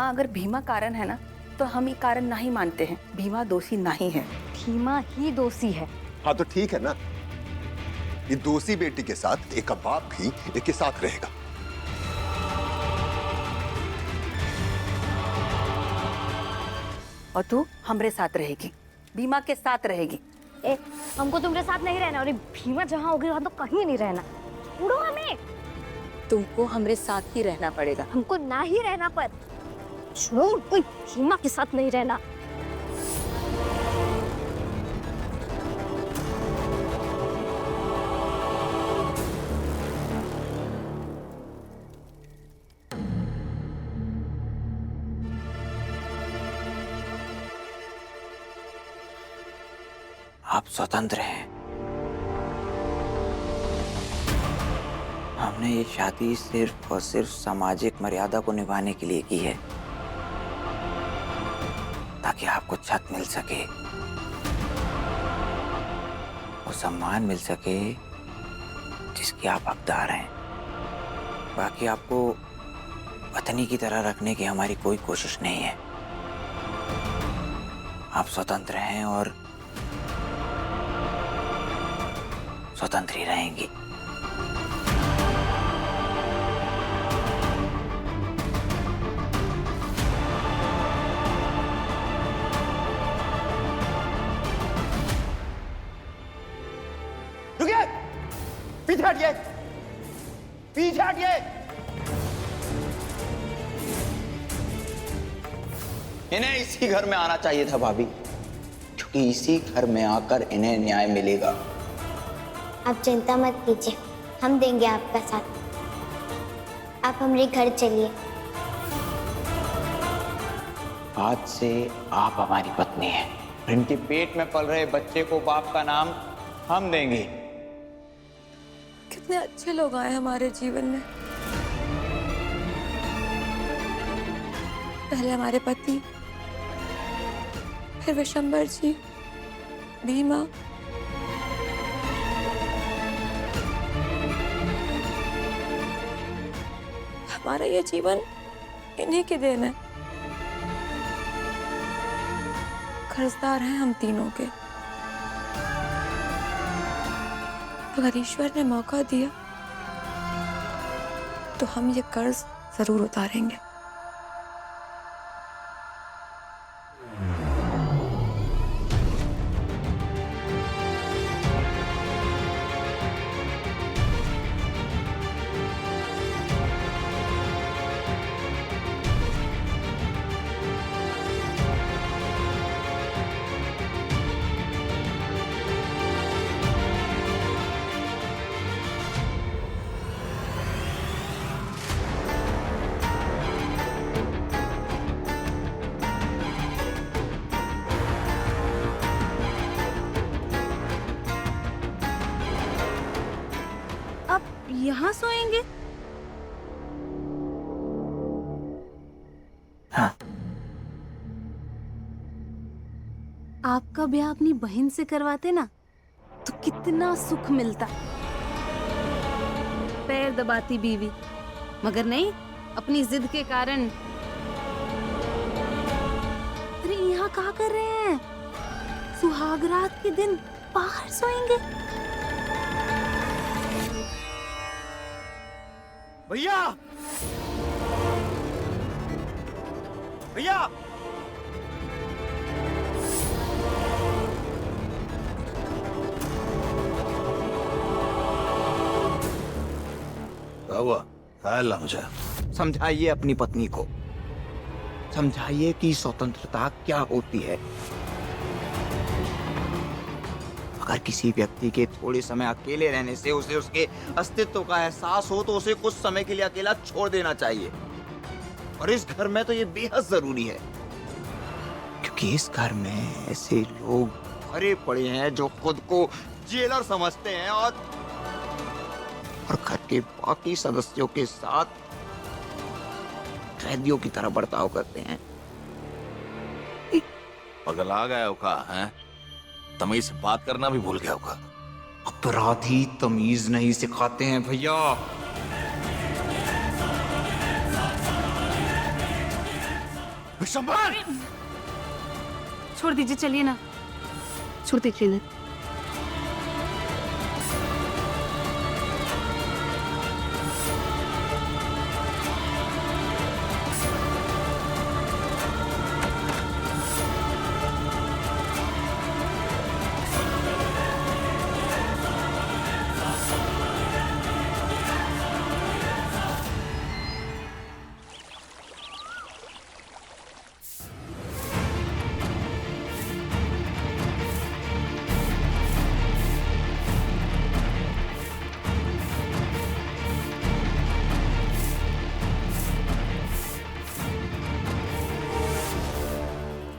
माँ, अगर भीमा कारण है ना, तो हम ये कारण नहीं मानते हैं। भीमा दोषी नहीं है। भीमा ही दोषी है। हाँ तो ठीक है ना, ये दोषी बेटी के साथ एक बाप भी एक के साथ रहेगा। और तू हमरे साथ रहेगी, भीमा के साथ रहेगी। हमको तुम्हारे साथ नहीं रहना, और भीमा जहाँ होगी वहां तो कहीं नहीं रहना। उड़ो हमें। तुमको हमरे साथ ही रहना पड़ेगा। हमको ना ही रहना, पर छोड़, कोई भीमा के साथ नहीं रहना। आप स्वतंत्र हैं। हमने ये शादी सिर्फ और सिर्फ सामाजिक मर्यादा को निभाने के लिए की है, ताकि आपको छत मिल सके, वो सम्मान मिल सके जिसकी आप हकदार हैं। बाकी आपको पत्नी की तरह रखने की हमारी कोई कोशिश नहीं है। आप स्वतंत्र हैं और स्वतंत्र ही रहेंगी। रुकिए, पीछे हटिए, पीछे हटिए। इन्हें इसी घर में आना चाहिए था भाभी, क्योंकि इसी घर में आकर इन्हें न्याय मिलेगा। आप चिंता मत कीजिए, हम देंगे आपका साथ। आप हमारे घर चलिए। आज से आप हमारी पत्नी हैं। इनके पेट में पल रहे बच्चे को बाप का नाम हम देंगे। कितने अच्छे लोग आए हमारे जीवन में। पहले हमारे पति, फिर विशंबर जी, भीमा। हमारा ये जीवन इन्हीं के देन है। कर्जदार हैं हम तीनों के। अगर ईश्वर ने मौका दिया तो हम ये कर्ज जरूर उतारेंगे। यहाँ सोएंगे? हाँ। आपका ब्याह अपनी बहन से करवाते ना तो कितना सुख मिलता। पैर दबाती बीवी, मगर नहीं, अपनी जिद के कारण। अरे यहाँ क्या कर रहे हैं? सुहागरात के दिन बाहर सोएंगे? भैया, भैया, क्या हुआ? मुझे समझाइए अपनी पत्नी को, समझाइए कि स्वतंत्रता क्या होती है। अगर किसी व्यक्ति के थोड़े समय अकेले रहने से उसे उसके अस्तित्व का एहसास हो तो उसे कुछ समय के लिए अकेला छोड़ देना चाहिए। और इस घर में तो ये बेहद जरूरी है, क्योंकि इस घर में ऐसे लोग भरे पड़े हैं जो खुद को जेलर समझते हैं और घर के बाकी सदस्यों के साथ कैदियों की तरह बर्ताव करते हैं। पगला गया होगा, हैं? तमीज से बात करना भी भूल गया होगा। अपराधी तमीज नहीं सिखाते हैं भैया। विशंबर! छोड़ दीजिए, चलिए ना, छोड़ दीजिए ना।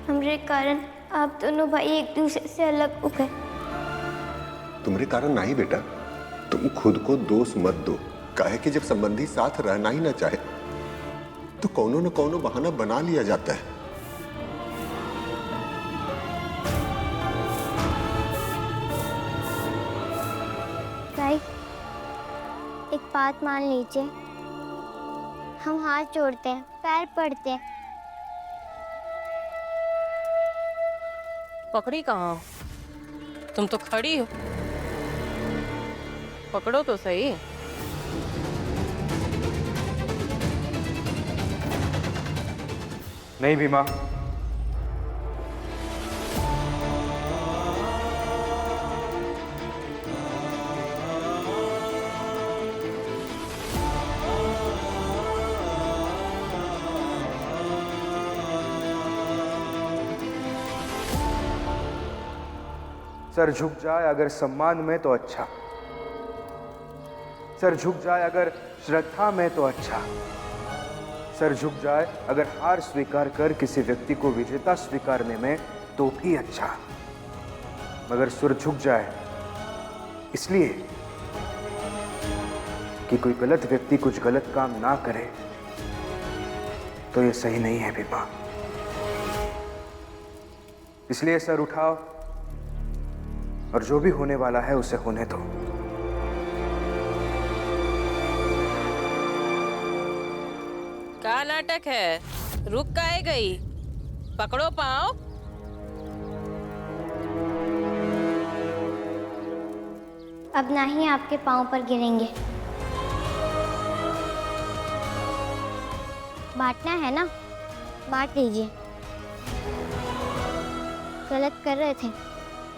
हमारे कारण आप दोनों भाई एक दूसरे से अलग हो गए। तुम्हारे कारण नहीं बेटा, तुम खुद को दोष मत दो। काहे कि जब संबंधी साथ रहना ही ना चाहे तो कौनो न कौनो बहाना बना लिया जाता है। भाई एक बात मान लीजिए, हम हाथ जोड़ते हैं, पैर पड़ते हैं। पकड़ी कहाँ हो? तुम तो खड़ी हो, पकड़ो तो सही। नहीं भीमा, सर झुक जाए अगर सम्मान में तो अच्छा, सर झुक जाए अगर श्रद्धा में तो अच्छा, सर झुक जाए अगर हार स्वीकार कर किसी व्यक्ति को विजेता स्वीकारने में तो भी अच्छा, मगर सिर झुक जाए इसलिए कि कोई गलत व्यक्ति कुछ गलत काम ना करे तो ये सही नहीं है भीमा। इसलिए सर उठाओ और जो भी होने वाला है उसे होने दो। क्या नाटक है? रुक काहे गई? पकड़ो पाँव। अब ना ही आपके पाँव पर गिरेंगे। बांटना है ना, बांट लीजिए। गलत कर रहे थे,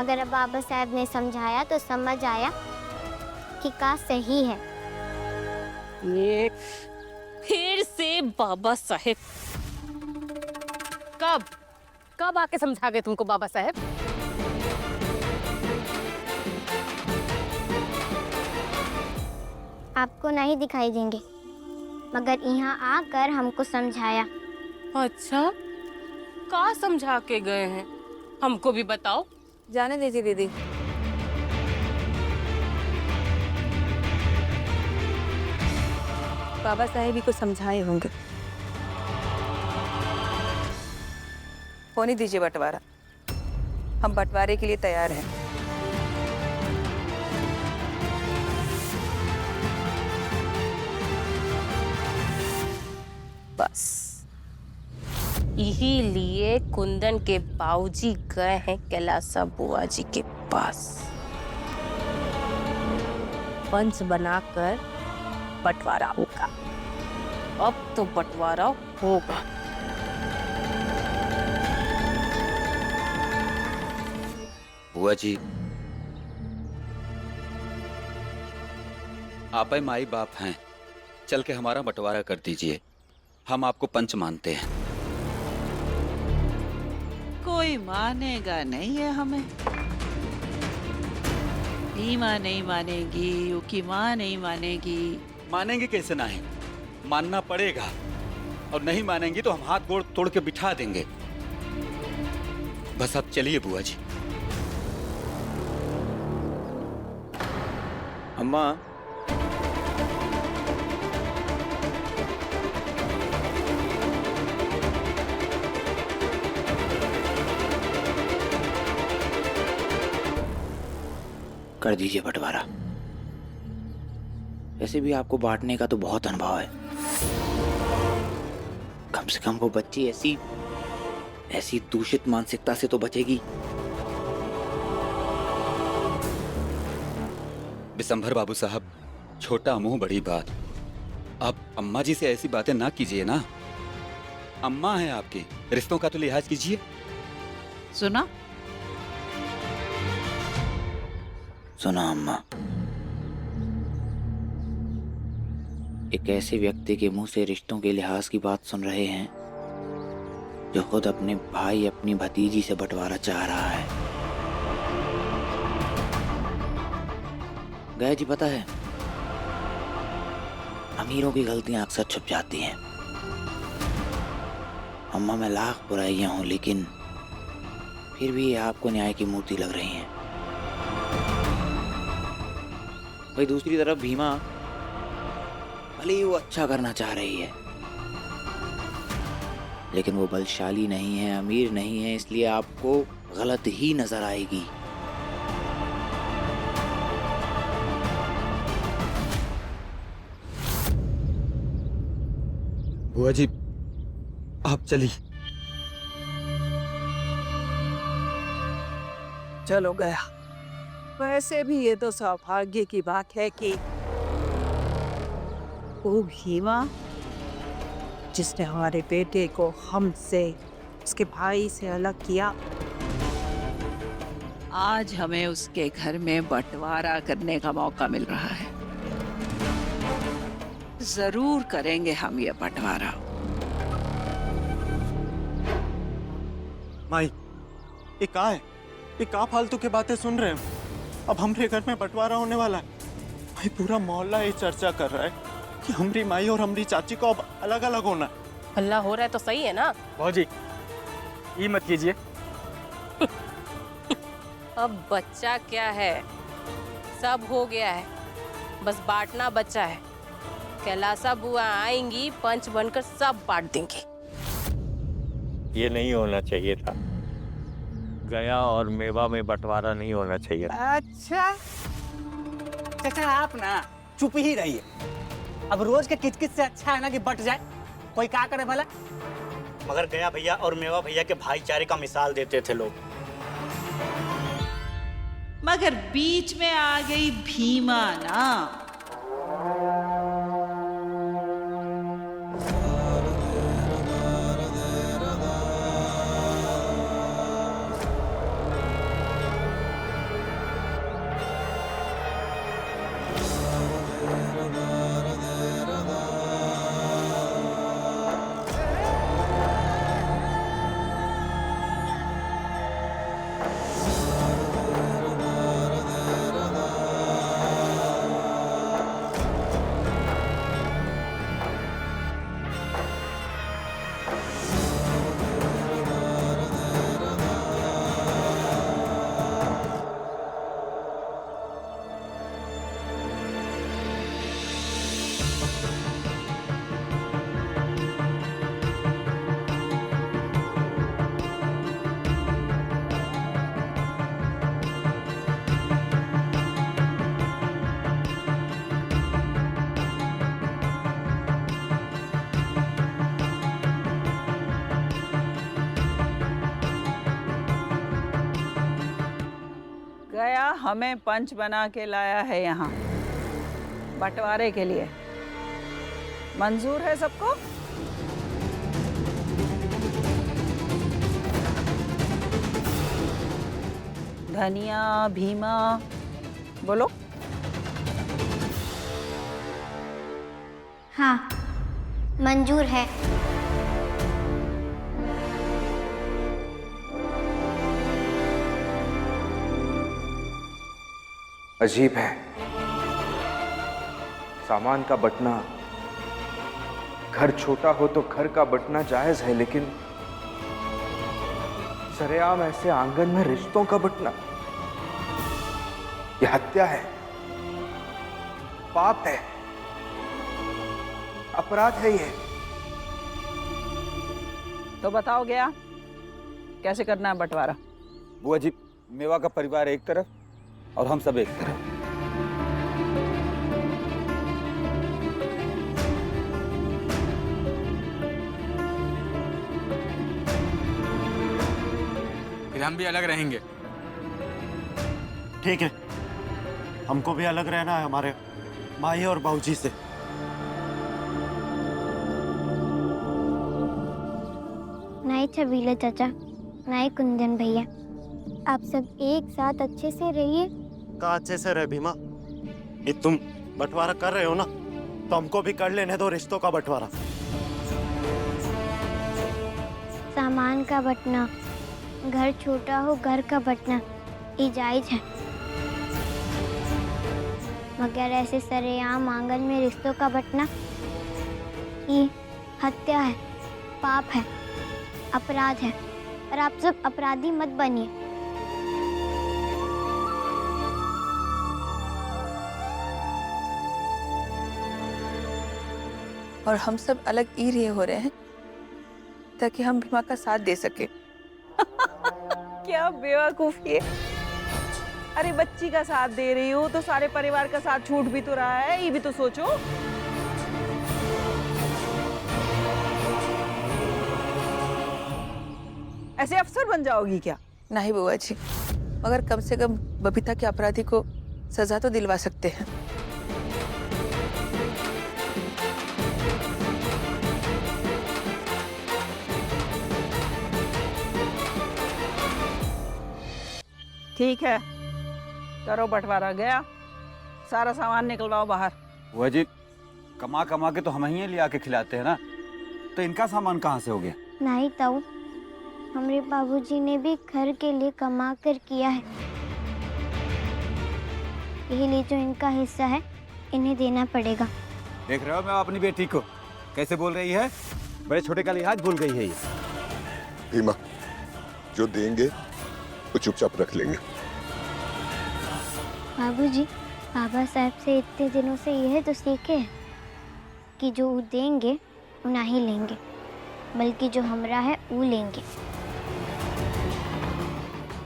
अगर अब बाबा साहब ने समझाया तो समझ आया कि का सही है। ये फिर से बाबा साहेब। कब कब आके समझा गए तुमको बाबा साहेब? आपको नहीं दिखाई देंगे, मगर यहाँ आकर हमको समझाया। अच्छा, का समझा के गए हैं? हमको भी बताओ। जाने दीजिए दीदी, बाबा साहेब ही को समझाए होंगे। होने दीजिए बंटवारा, हम बंटवारे के लिए तैयार हैं। बस यही लिए कुंदन के बाबूजी गए हैं कैलासा बुआ जी के पास, पंच बनाकर बंटवारा होगा। अब तो बंटवारा होगा। बुआ जी, आप ही माई बाप हैं, चल के हमारा बंटवारा कर दीजिए। हम आपको पंच मानते हैं। कोई मानेगा नहीं है हमें। भीमा नहीं मानेगी, उसकी माँ नहीं मानेगी। मानेंगे कैसे नहीं? मानना पड़ेगा, और नहीं मानेंगी तो हम हाथ गोड़ तोड़ के बिठा देंगे। बस अब चलिए बुआ जी। अम्मा, कर दीजिए बंटवारा। वैसे भी आपको बांटने का तो बहुत अनुभव है। कम से कम वो बच्ची ऐसी ऐसी दूषित मानसिकता से तो बचेगी। बिशंभर बाबू साहब, छोटा मुंह बड़ी बात। आप अम्मा जी से ऐसी बातें ना कीजिए ना। अम्मा है आपकी, रिश्तों का तो लिहाज कीजिए। सुना सुना अम्मा, एक ऐसे व्यक्ति के मुंह से रिश्तों के लिहाज की बात सुन रहे हैं जो खुद अपने भाई अपनी भतीजी से बंटवारा चाह रहा है। गया जी, पता है अमीरों की गलतियां अक्सर छुप जाती हैं। अम्मा, मैं लाख बुराइयां हूं, लेकिन फिर भी ये आपको न्याय की मूर्ति लग रही हैं। भाई दूसरी तरफ भीमा, भले ही वो अच्छा करना चाह रही है, लेकिन वो बलशाली नहीं है, अमीर नहीं है, इसलिए आपको गलत ही नजर आएगी। बुआ जी, आप चलिए। चलो गया। वैसे भी ये तो सौभाग्य की बात है कि वो भीमा जिसने हमारे बेटे को हमसे, उसके भाई से अलग किया, आज हमें उसके घर में बंटवारा करने का मौका मिल रहा है। जरूर करेंगे हम ये बंटवारा। माई, ये का है? ये का फालतू की बातें सुन रहे हैं? अब हमारे घर में बंटवारा होने वाला है। भाई पूरा मोहल्ला ये चर्चा कर रहा है कि हमारी माई और हमारी चाची को अब अलग अलग होना है। हल्ला हो रहा है तो सही है ना? भाजी, ये मत कीजिए। अब बच्चा क्या है, सब हो गया है, बस बांटना बच्चा है। कैलासा बुआ आएंगी, पंच बनकर सब बांट देंगी। ये नहीं होना चाहिए था। गया और मेवा में बंटवारा नहीं होना चाहिए। अच्छा चाचा, आप ना चुप ही रहिए। अब रोज के किचकिच से अच्छा है ना कि बट जाए। कोई क्या करे भला? मगर गया भैया और मेवा भैया के भाईचारे का मिसाल देते थे लोग। मगर बीच में आ गई भीमा ना। गया हमें पंच बना के लाया है यहाँ बंटवारे के लिए। मंजूर है सबको? धनिया, भीमा, बोलो। हाँ, मंजूर है। अजीब है, सामान का बंटना, घर छोटा हो तो घर का बंटना जायज है, लेकिन सरेआम ऐसे आंगन में रिश्तों का बंटना, यह हत्या है, पाप है, अपराध है ये। तो बताओ गया, कैसे करना है बंटवारा? बुआ जी, मेवा का परिवार एक तरफ और हम सब एक तरफ। फिर हम भी अलग रहेंगे। ठीक है, हमको भी अलग रहना है हमारे माई और बाबूजी से। नहीं छबीला चाचा, नहीं कुंदन भैया, आप सब एक साथ अच्छे से रहिए। का अच्छे से रहे भीमा? ये तुम बंटवारा कर रहे हो ना, तो हमको भी कर लेने दो रिश्तों का बंटवारा। सामान का बंटना, घर छोटा हो घर का बंटना ये जायज है, मगर ऐसे सरेआम आंगन में रिश्तों का बंटना ये हत्या है, पाप है, अपराध है। और आप सब अपराधी मत बनिए। और हम सब अलग इसलिए हो रहे हैं ताकि हम भीमा का साथ दे सके। क्या बेवकूफी है। अरे बच्ची का साथ दे रही हो तो सारे परिवार का साथ छूट भी तो रहा है, ये भी तो सोचो। ऐसे अफसर बन जाओगी क्या? नहीं बुआ जी, मगर कम से कम बबीता के अपराधी को सजा तो दिलवा सकते हैं। ठीक है, करो बंटवारा। गया सारा सामान निकलवाओ बाहर। बुआ जी, कमा कमा के तो हम ही ले आके खिलाते हैं ना, तो इनका सामान कहाँ से हो गया? नहीं ताऊ, हमारे बाबूजी ने भी घर के लिए कमा कर किया है, यही लिए जो इनका हिस्सा है इन्हें देना पड़ेगा। देख रहे हो मैं अपनी बेटी को कैसे बोल रही है, बड़े छोटे का लिहाज भूल गई है ये। भीमा, जो देंगे वो चुपचाप रख लेंगे। बाबूजी, बाबा साहब से इतने दिनों से यह तो सीखे हैं कि जो वो देंगे वो नहीं लेंगे, बल्कि जो हमरा है वो लेंगे।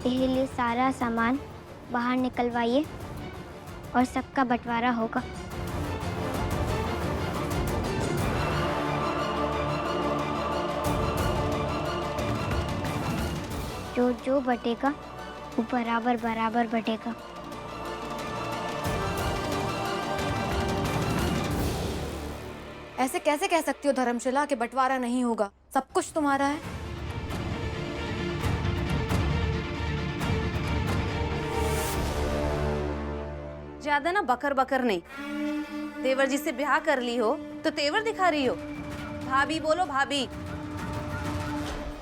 यही लिए सारा सामान बाहर निकलवाइए और सबका बंटवारा होगा। जो जो बटेगा वो बराबर बराबर बटेगा। ऐसे कैसे कह सकती हो धर्मशिला कि बंटवारा नहीं होगा? सब कुछ तुम्हारा है। ज्यादा ना बकर बकर नहीं। तेवर जी से ब्याह कर ली हो तो तेवर दिखा रही हो। भाभी बोलो भाभी।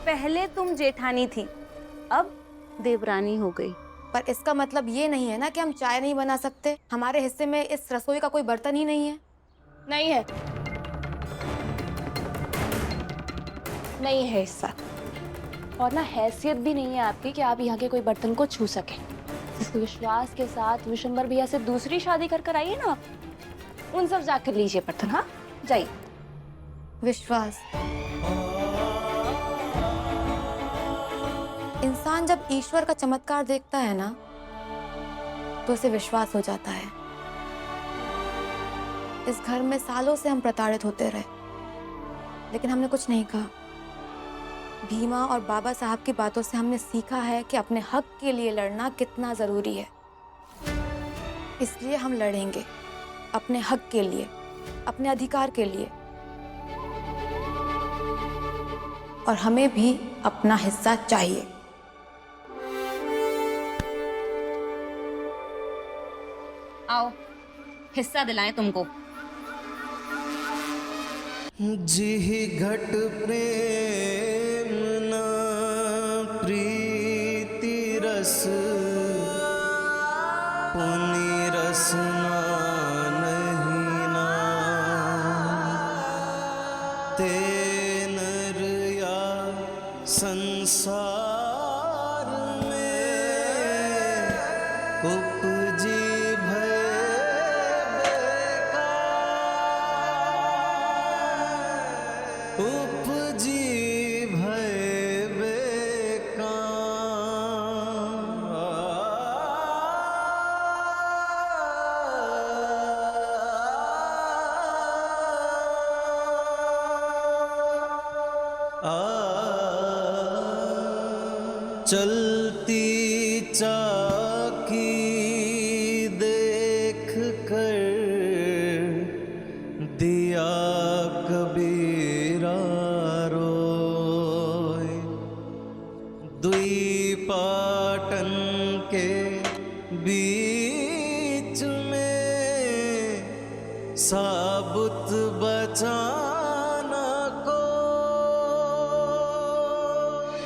पहले तुम जेठानी थी, अब देवरानी हो गई। पर इसका मतलब ये नहीं है ना कि हम चाय नहीं बना सकते। हमारे हिस्से में इस रसोई का कोई बर्तन ही नहीं है। नहीं है, नहीं है हिस्सा, और ना हैसियत भी नहीं है आपकी कि आप यहाँ के कोई बर्तन को छू सके। इस विश्वास के साथ विशंबर भैया से दूसरी शादी कर आइए ना, उन सब जाकर लीजिए बर्तन। हाँ जाइए। विश्वास, इंसान जब ईश्वर का चमत्कार देखता है ना तो उसे विश्वास हो जाता है। इस घर में सालों से हम प्रताड़ित होते रहे, लेकिन हमने कुछ नहीं कहा। भीमा और बाबा साहब की बातों से हमने सीखा है कि अपने हक के लिए लड़ना कितना जरूरी है। इसलिए हम लड़ेंगे अपने हक के लिए, अपने अधिकार के लिए, और हमें भी अपना हिस्सा चाहिए। आओ हिस्सा दिलाएं तुमको। जी घट प्रेम न प्रीति रस, पुनि रसना नहीं ना, ते नर या संसार में उपजी उपजी भय बेकार। चलती चाकी देख कर दिया कबीरा रोए। दुई पाटन के बीच में साबुत बचा